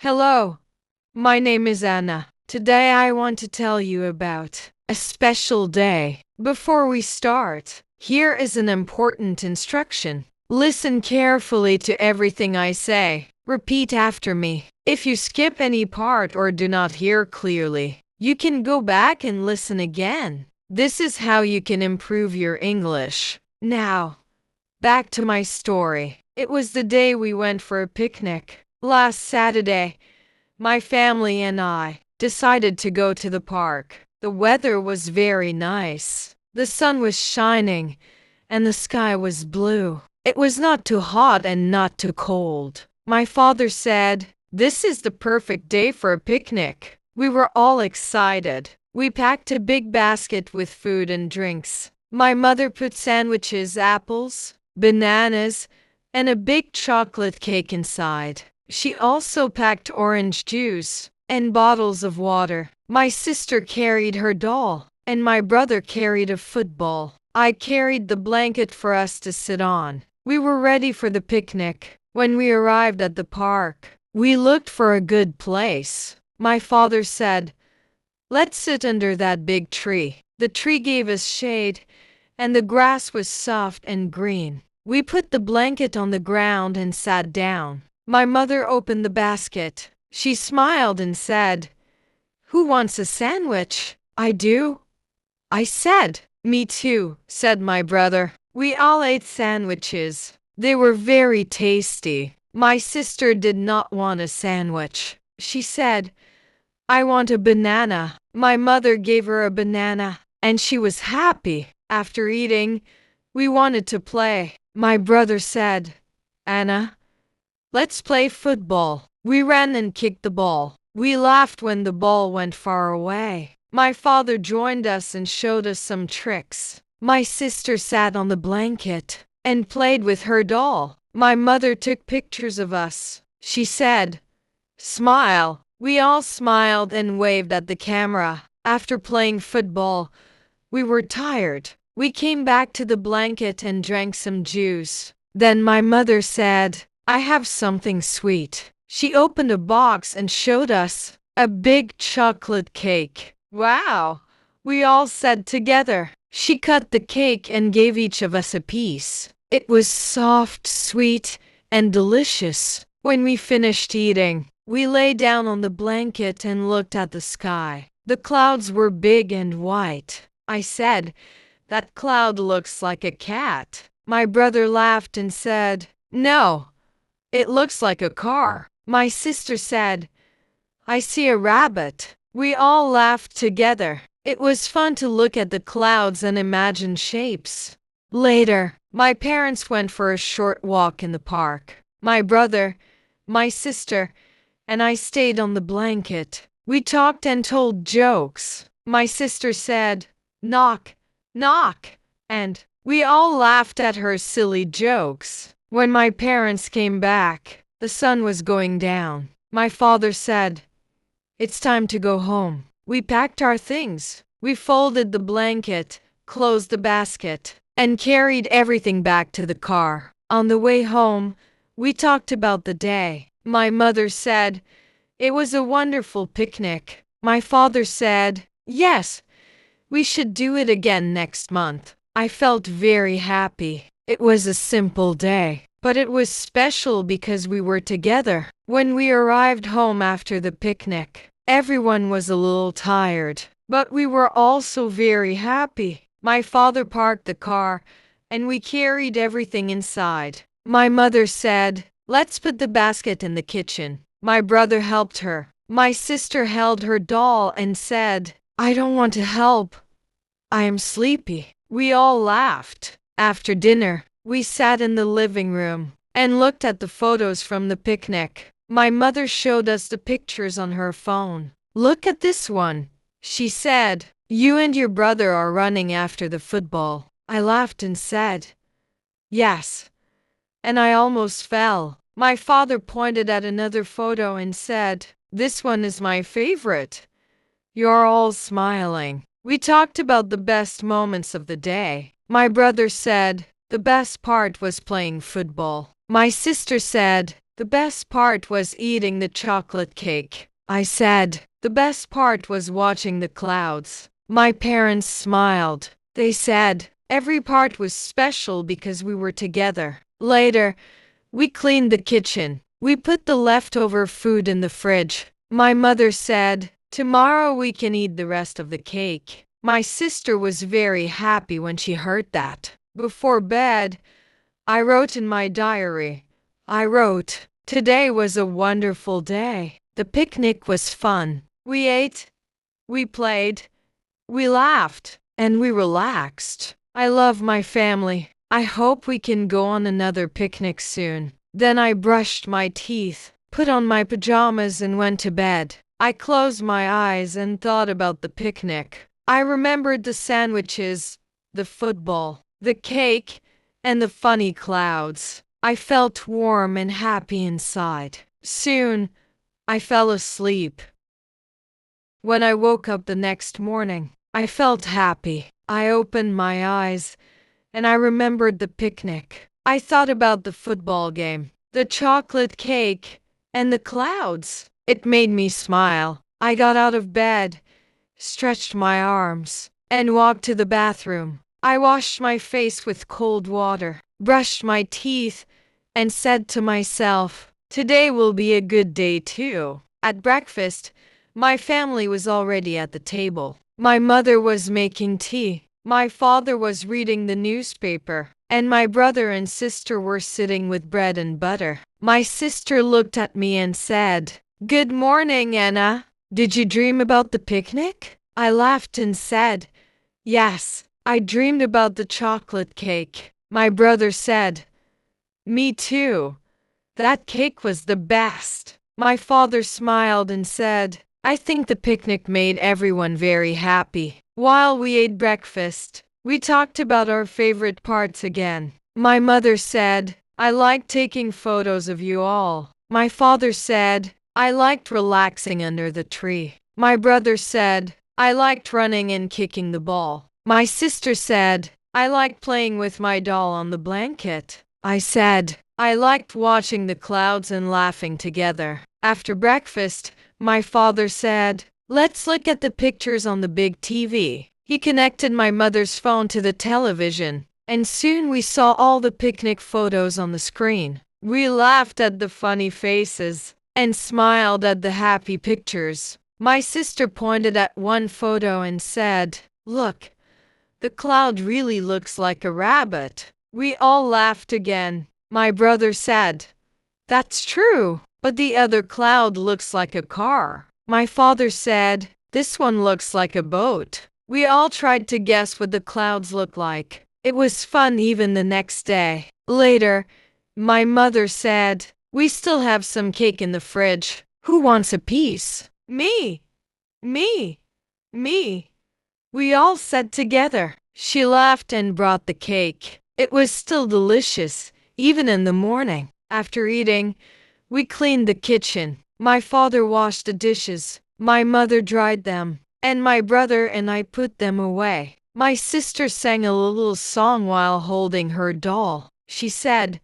Hello, my name is Anna. Today I want to tell you about a special day. Before we start, here is an important instruction. Listen carefully to everything I say. Repeat after me. If you skip any part or do not hear clearly, you can go back and listen again. This is how you can improve your English. Now, back to my story. It was the day we went for a picnic. Last Saturday, my family and I decided to go to the park. The weather was very nice. The sun was shining and the sky was blue. It was not too hot and not too cold. My father said, "This is the perfect day for a picnic." We were all excited. We packed a big basket with food and drinks. My mother put sandwiches, apples, bananas, and a big chocolate cake inside. She also packed orange juice and bottles of water. My sister carried her doll, and my brother carried a football. I carried the blanket for us to sit on. We were ready for the picnic. When we arrived at the park, we looked for a good place. My father said, "Let's sit under that big tree." The tree gave us shade, and the grass was soft and green. We put the blanket on the ground and sat down. My mother opened the basket. She smiled and said, "Who wants a sandwich?" "I do," I said. "Me too," said my brother. We all ate sandwiches. They were very tasty. My sister did not want a sandwich. She said, "I want a banana." My mother gave her a banana, and she was happy. After eating, we wanted to play. My brother said, "Anna, let's play football." We ran and kicked the ball. We laughed when the ball went far away. My father joined us and showed us some tricks. My sister sat on the blanket and played with her doll. My mother took pictures of us. She said, "Smile." We all smiled and waved at the camera. After playing football, we were tired. We came back to the blanket and drank some juice. Then my mother said, "I have something sweet." She opened a box and showed us a big chocolate cake. "Wow," we all said together. She cut the cake and gave each of us a piece. It was soft, sweet, and delicious. When we finished eating, we lay down on the blanket and looked at the sky. The clouds were big and white. I said, "That cloud looks like a cat." My brother laughed and said, "No, it looks like a car." My sister said, "I see a rabbit." We all laughed together. It was fun to look at the clouds and imagine shapes. Later, my parents went for a short walk in the park. My brother, my sister, and I stayed on the blanket. We talked and told jokes. My sister said, "Knock, knock," and we all laughed at her silly jokes. When my parents came back, the sun was going down. My father said, "It's time to go home." We packed our things. We folded the blanket, closed the basket, and carried everything back to the car. On the way home, we talked about the day. My mother said, "It was a wonderful picnic." My father said, "Yes, we should do it again next month." I felt very happy. It was a simple day, but it was special because we were together. When we arrived home after the picnic, everyone was a little tired, but we were also very happy. My father parked the car, and we carried everything inside. My mother said, "Let's put the basket in the kitchen." My brother helped her. My sister held her doll and said, "I don't want to help. I am sleepy." We all laughed. After dinner, we sat in the living room and looked at the photos from the picnic. My mother showed us the pictures on her phone. "Look at this one," she said. "You and your brother are running after the football." I laughed and said, "Yes." And I almost fell. My father pointed at another photo and said, "This one is my favorite." You're all smiling. We talked about the best moments of the day. My brother said, "The best part was playing football." My sister said, The best part was eating the chocolate cake, I said. The best part was watching the clouds. My parents smiled. They said, every part was special because we were together. Later, we cleaned the kitchen. We put the leftover food in the fridge. My mother said, tomorrow we can eat the rest of the cake. My sister was very happy when she heard that. Before bed, I wrote in my diary. I wrote, today was a wonderful day. The picnic was fun. We ate, we played, we laughed, and we relaxed. I love my family. I hope we can go on another picnic soon. Then I brushed my teeth, put on my pajamas, and went to bed. I closed my eyes and thought about the picnic. I remembered the sandwiches, the football, the cake, and the funny clouds. I felt warm and happy inside. Soon, I fell asleep. When I woke up the next morning, I felt happy. I opened my eyes, and I remembered the picnic. I thought about the football game, the chocolate cake, and the clouds. It made me smile. I got out of bed, stretched my arms, and walked to the bathroom. I washed my face with cold water, brushed my teeth, and said to myself, today will be a good day too. At breakfast, my family was already at the table. My mother was making tea. My father was reading the newspaper, and my brother and sister were sitting with bread and butter. My sister looked at me and said, good morning, Anna. Did you dream about the picnic? I laughed and said, yes, I dreamed about the chocolate cake. My brother said, me too. That cake was the best. My father smiled and said, I think the picnic made everyone very happy. While we ate breakfast, we talked about our favorite parts again. My mother said, I liked taking photos of you all. My father said, I liked relaxing under the tree. My brother said, I liked running and kicking the ball. My sister said, I liked playing with my doll on the blanket. I said, I liked watching the clouds and laughing together. After breakfast, my father said, let's look at the pictures on the big TV. He connected my mother's phone to the television, and soon we saw all the picnic photos on the screen. We laughed at the funny faces and smiled at the happy pictures. My sister pointed at one photo and said, look, the cloud really looks like a rabbit. We all laughed again. My brother said, that's true, but the other cloud looks like a car. My father said, this one looks like a boat. We all tried to guess what the clouds looked like. It was fun even the next day. Later, my mother said, we still have some cake in the fridge. Who wants a piece? Me, me, me. We all said together. She laughed and brought the cake. It was still delicious, even in the morning. After eating, we cleaned the kitchen. My father washed the dishes. My mother dried them, and my brother and I put them away. My sister sang a little song while holding her doll. She said,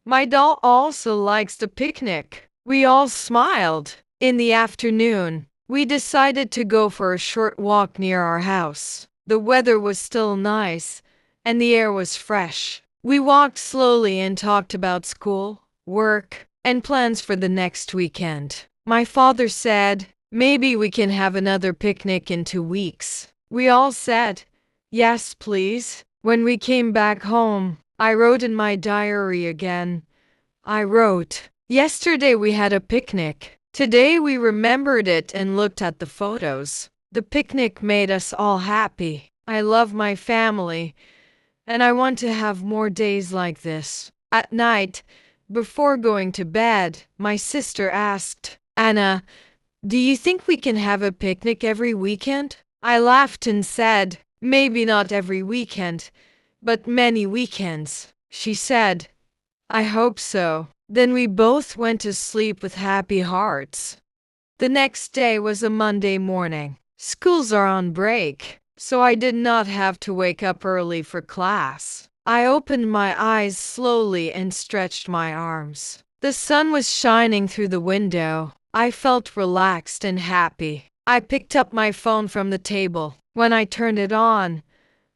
my doll also likes the picnic. We all smiled. In the afternoon, we decided to go for a short walk near our house. The weather was still nice, and the air was fresh. We walked slowly and talked about school, work, and plans for the next weekend. My father said, maybe we can have another picnic in 2 weeks. We all said, yes, please. When we came back home, I wrote in my diary again. I wrote, yesterday we had a picnic. Today we remembered it and looked at the photos. The picnic made us all happy. I love my family, and I want to have more days like this. At night, before going to bed, my sister asked, Anna, do you think we can have a picnic every weekend? I laughed and said, maybe not every weekend, but many weekends. She said, I hope so. Then we both went to sleep with happy hearts. The next day was a Monday morning. Schools are on break, so I did not have to wake up early for class. I opened my eyes slowly and stretched my arms. The sun was shining through the window. I felt relaxed and happy. I picked up my phone from the table. When I turned it on,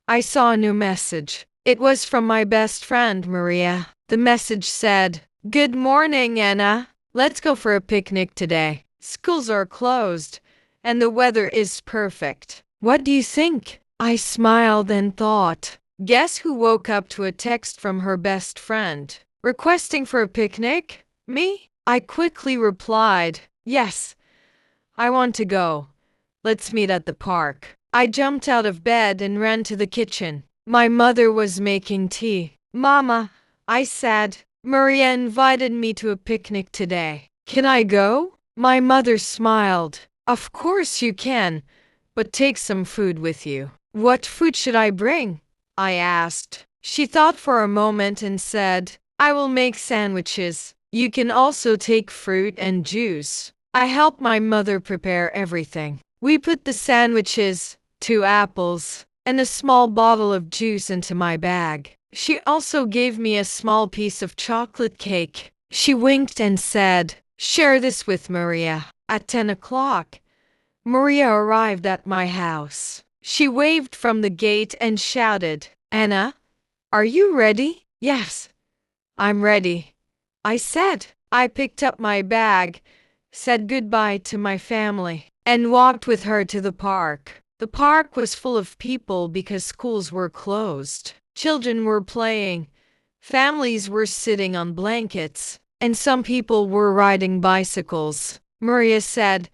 I saw a new message. It was from my best friend, Maria. The message said, "Good morning, Anna. Let's go for a picnic today. Schools are closed, and the weather is perfect. What do you think?" I smiled and thought, guess who woke up to a text from her best friend, requesting for a picnic? Me? I quickly replied, "Yes, I want to go. Let's meet at the park." I jumped out of bed and ran to the kitchen. My mother was making tea. "Mama," I said, "Maria invited me to a picnic today. Can I go?" My mother smiled. "Of course you can, but take some food with you." "What food should I bring?" I asked. She thought for a moment and said, "I will make sandwiches. You can also take fruit and juice." I helped my mother prepare everything. We put the sandwiches, 2 apples, and a small bottle of juice into my bag. She also gave me a small piece of chocolate cake. She winked and said, "Share this with Maria." At 10 o'clock, Maria arrived at my house. She waved from the gate and shouted, "Anna, are you ready?" "Yes, I'm ready," I said. I picked up my bag, said goodbye to my family, and walked with her to the park. The park was full of people because schools were closed. Children were playing, families were sitting on blankets, and some people were riding bicycles. Maria said,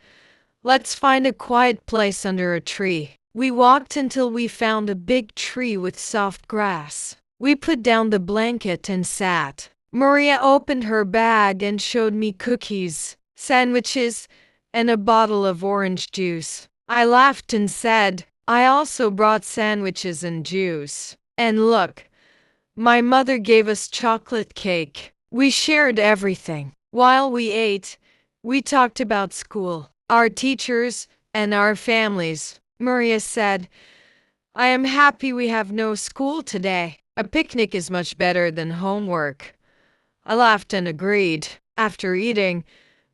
"Let's find a quiet place under a tree." We walked until we found a big tree with soft grass. We put down the blanket and sat. Maria opened her bag and showed me cookies, sandwiches, and a bottle of orange juice. I laughed and said, "I also brought sandwiches and juice. And look, my mother gave us chocolate cake." We shared everything. While we ate, we talked about school, our teachers, and our families. Maria said, "I am happy we have no school today. A picnic is much better than homework." I laughed and agreed. After eating,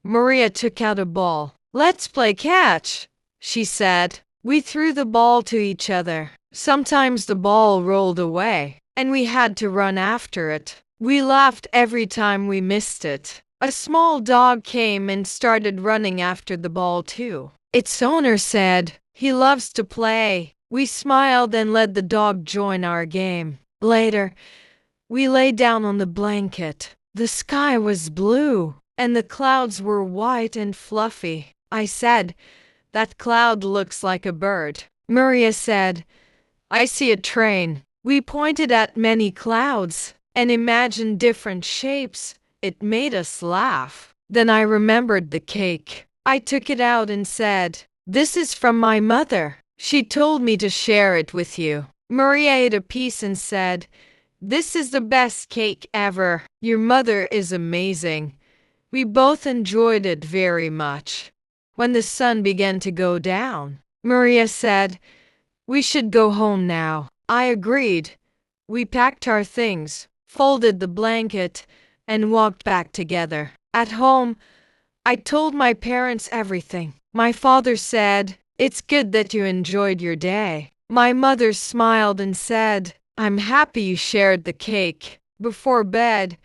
Maria took out a ball. "Let's play catch," she said. We threw the ball to each other. Sometimes the ball rolled away, and we had to run after it. We laughed every time we missed it. A small dog came and started running after the ball too. Its owner said, "He loves to play." We smiled and let the dog join our game. Later, we lay down on the blanket. The sky was blue, and the clouds were white and fluffy. I said, "That cloud looks like a bird." Maria said, "I see a train." We pointed at many clouds and imagined different shapes. It made us laugh. Then I remembered the cake. I took it out and said, "This is from my mother. She told me to share it with you." Maria ate a piece and said, "This is the best cake ever. Your mother is amazing." We both enjoyed it very much. When the sun began to go down, Maria said, "We should go home now." I agreed. We packed our things, folded the blanket, and walked back together. At home, I told my parents everything. My father said, "It's good that you enjoyed your day." My mother smiled and said, "I'm happy you shared the cake." Before bed,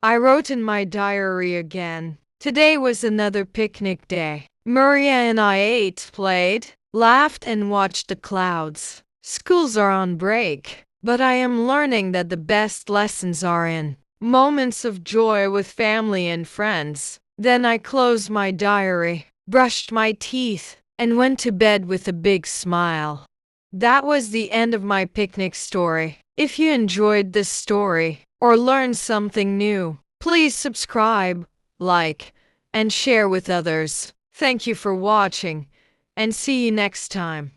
I wrote in my diary again. Today was another picnic day. Maria and I ate, played, laughed, and watched the clouds. Schools are on break, but I am learning that the best lessons are in moments of joy with family and friends. Then I closed my diary, brushed my teeth, and went to bed with a big smile. That was the end of my picnic story. If you enjoyed this story or learned something new, please subscribe, like, and share with others. Thank you for watching, and see you next time.